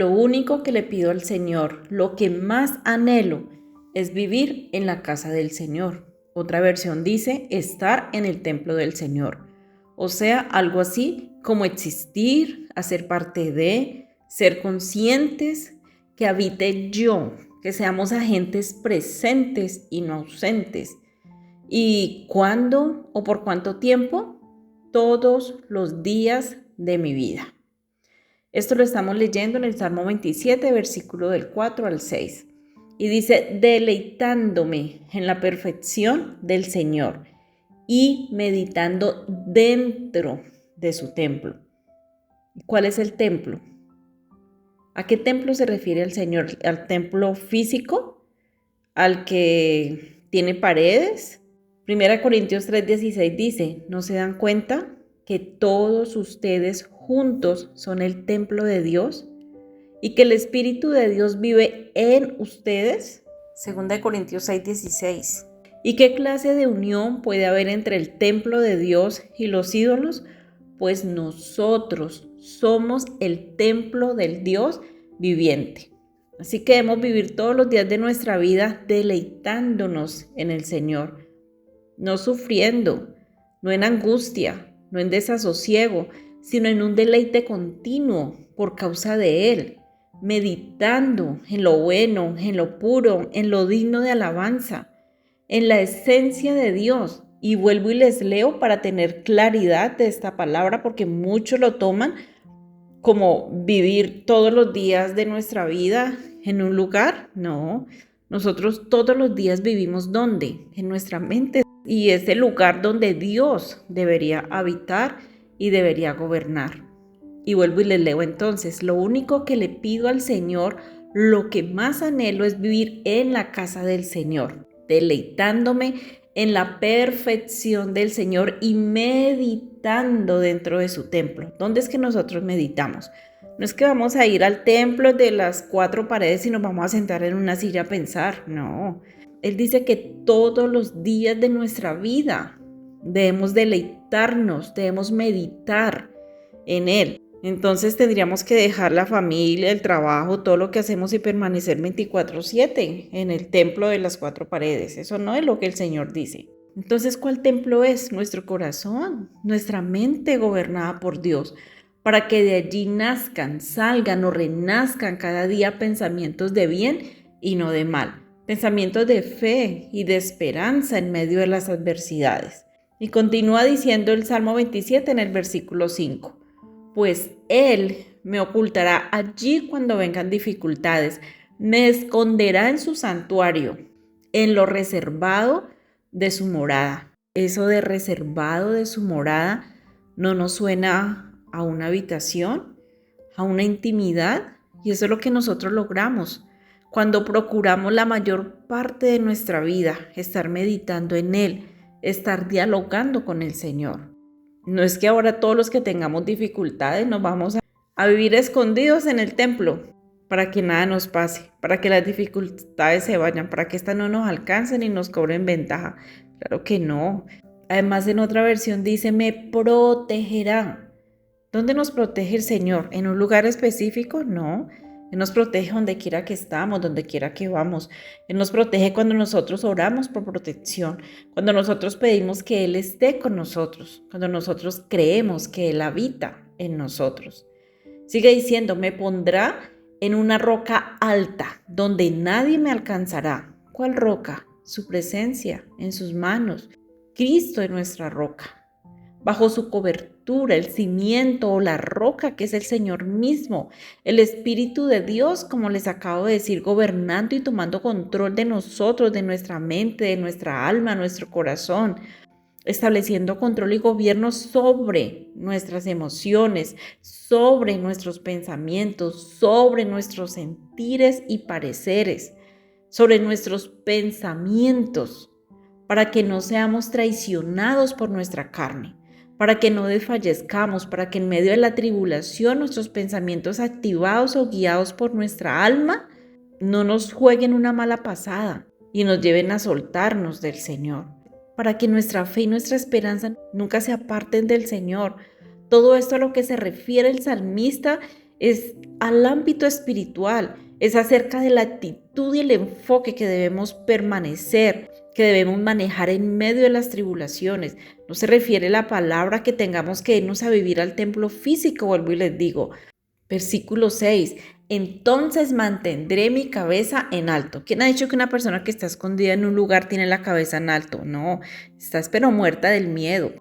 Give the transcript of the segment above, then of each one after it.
lo único que le pido al Señor, lo que más anhelo, es vivir en la casa del Señor. Otra versión dice estar en el templo del Señor. O sea, algo así como existir, hacer parte de, ser conscientes, que habite yo, que seamos agentes presentes y no ausentes. ¿Y cuándo o por cuánto tiempo? Todos los días de mi vida. Esto lo estamos leyendo en el Salmo 27, versículo del 4 al 6. Y dice, deleitándome en la perfección del Señor y meditando dentro de su templo. ¿Cuál es el templo? ¿A qué templo se refiere el Señor? ¿Al templo físico? ¿Al que tiene paredes? 1 Corintios 3:16 dice, ¿no se dan cuenta que todos ustedes juntos son el templo de Dios y que el Espíritu de Dios vive en ustedes? 2 Corintios 6:16. ¿Y qué clase de unión puede haber entre el templo de Dios y los ídolos? Pues nosotros somos el templo del Dios viviente. Así que debemos vivir todos los días de nuestra vida deleitándonos en el Señor, no sufriendo, no en angustia, no en desasosiego, sino en un deleite continuo por causa de Él, meditando en lo bueno, en lo puro, en lo digno de alabanza, en la esencia de Dios. Y vuelvo y les leo para tener claridad de esta palabra, porque muchos lo toman como vivir todos los días de nuestra vida en un lugar. No, nosotros todos los días vivimos ¿dónde? En nuestra mente. Y es el lugar donde Dios debería habitar y debería gobernar. Y vuelvo y les leo entonces, lo único que le pido al Señor, lo que más anhelo es vivir en la casa del Señor, deleitándome en la perfección del Señor y meditando dentro de su templo. ¿Dónde es que nosotros meditamos? No es que vamos a ir al templo de las 4 paredes y nos vamos a sentar en una silla a pensar, no. Él dice que todos los días de nuestra vida debemos deleitarnos, debemos meditar en Él. Entonces tendríamos que dejar la familia, el trabajo, todo lo que hacemos y permanecer 24/7 en el templo de las 4 paredes. Eso no es lo que el Señor dice. Entonces, ¿cuál templo es? Nuestro corazón, nuestra mente gobernada por Dios, para que de allí nazcan, salgan o renazcan cada día pensamientos de bien y no de mal, pensamientos de fe y de esperanza en medio de las adversidades. Y continúa diciendo el Salmo 27 en el versículo 5. Pues Él me ocultará allí cuando vengan dificultades, me esconderá en su santuario, en lo reservado de su morada. Eso de reservado de su morada no nos suena a una habitación, a una intimidad, y eso es lo que nosotros logramos cuando procuramos la mayor parte de nuestra vida estar meditando en Él, estar dialogando con el Señor. No es que ahora todos los que tengamos dificultades nos vamos a vivir escondidos en el templo para que nada nos pase, para que las dificultades se vayan, para que éstas no nos alcancen y nos cobren ventaja. Claro que no. Además, en otra versión dice, me protegerá. ¿Dónde nos protege el Señor? ¿En un lugar específico? No. Él nos protege donde quiera que estamos, donde quiera que vamos. Él nos protege cuando nosotros oramos por protección, cuando nosotros pedimos que Él esté con nosotros, cuando nosotros creemos que Él habita en nosotros. Sigue diciendo, me pondrá en una roca alta, donde nadie me alcanzará. ¿Cuál roca? Su presencia en sus manos. Cristo es nuestra roca. Bajo su cobertura, el cimiento o la roca que es el Señor mismo, el Espíritu de Dios, como les acabo de decir, gobernando y tomando control de nosotros, de nuestra mente, de nuestra alma, nuestro corazón, estableciendo control y gobierno sobre nuestras emociones, sobre nuestros pensamientos, sobre nuestros sentires y pareceres, sobre nuestros pensamientos, para que no seamos traicionados por nuestra carne, para que no desfallezcamos, para que en medio de la tribulación nuestros pensamientos activados o guiados por nuestra alma no nos jueguen una mala pasada y nos lleven a soltarnos del Señor, para que nuestra fe y nuestra esperanza nunca se aparten del Señor. Todo esto a lo que se refiere el salmista es al ámbito espiritual, es acerca de la actitud y el enfoque que debemos permanecer, que debemos manejar en medio de las tribulaciones. No se refiere la palabra que tengamos que irnos a vivir al templo físico, vuelvo y les digo. Versículo 6, entonces mantendré mi cabeza en alto. ¿Quién ha dicho que una persona que está escondida en un lugar tiene la cabeza en alto? No, estás pero muerta del miedo.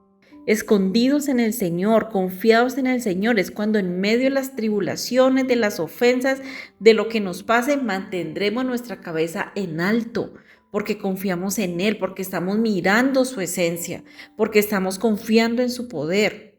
Escondidos en el Señor, confiados en el Señor, es cuando en medio de las tribulaciones, de las ofensas, de lo que nos pase, mantendremos nuestra cabeza en alto, porque confiamos en Él, porque estamos mirando su esencia, porque estamos confiando en su poder,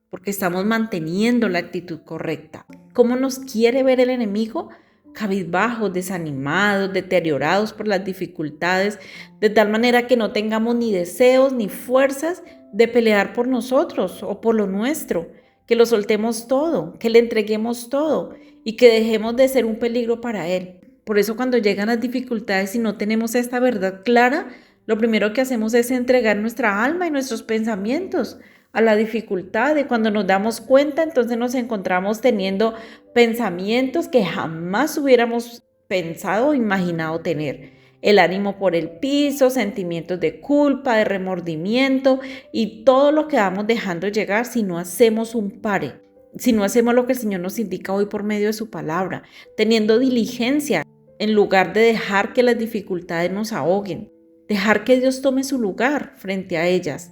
porque estamos manteniendo la actitud correcta. ¿Cómo nos quiere ver el enemigo? Cabizbajos, desanimados, deteriorados por las dificultades, de tal manera que no tengamos ni deseos ni fuerzas de pelear por nosotros o por lo nuestro, que lo soltemos todo, que le entreguemos todo y que dejemos de ser un peligro para Él. Por eso cuando llegan las dificultades y no tenemos esta verdad clara, lo primero que hacemos es entregar nuestra alma y nuestros pensamientos a la dificultad, y cuando nos damos cuenta, entonces nos encontramos teniendo pensamientos que jamás hubiéramos pensado o imaginado tener. El ánimo por el piso, sentimientos de culpa, de remordimiento y todo lo que vamos dejando llegar si no hacemos un pare, si no hacemos lo que el Señor nos indica hoy por medio de su palabra, teniendo diligencia en lugar de dejar que las dificultades nos ahoguen, dejar que Dios tome su lugar frente a ellas,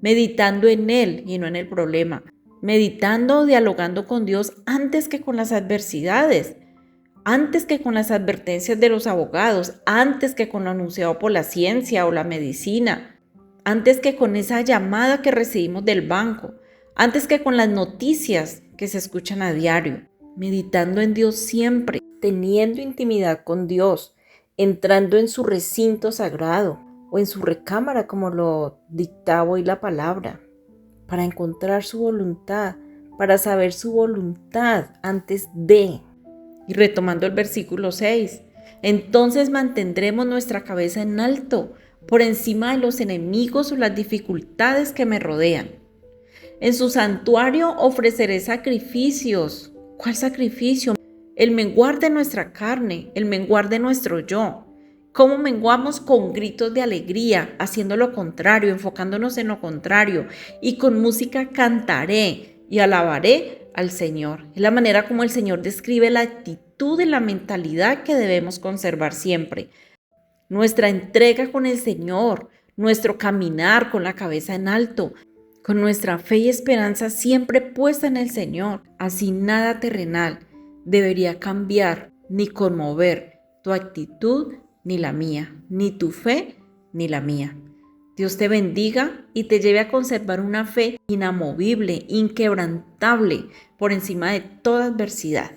meditando en Él y no en el problema, meditando, dialogando con Dios antes que con las adversidades, antes que con las advertencias de los abogados, antes que con lo anunciado por la ciencia o la medicina, antes que con esa llamada que recibimos del banco, antes que con las noticias que se escuchan a diario, meditando en Dios siempre, teniendo intimidad con Dios, entrando en su recinto sagrado o en su recámara como lo dictaba hoy la palabra, para encontrar su voluntad, para saber su voluntad antes de. Y retomando el versículo 6, entonces mantendremos nuestra cabeza en alto, por encima de los enemigos o las dificultades que me rodean. En su santuario ofreceré sacrificios. ¿Cuál sacrificio? El menguar de nuestra carne, el menguar de nuestro yo. ¿Cómo menguamos? Con gritos de alegría, haciendo lo contrario, enfocándonos en lo contrario. Y con música cantaré y alabaré al Señor. Es la manera como el Señor describe la actitud y la mentalidad que debemos conservar siempre. Nuestra entrega con el Señor, nuestro caminar con la cabeza en alto, con nuestra fe y esperanza siempre puesta en el Señor. Así nada terrenal debería cambiar ni conmover tu actitud ni la mía, ni tu fe ni la mía. Dios te bendiga y te lleve a conservar una fe inamovible, inquebrantable, por encima de toda adversidad.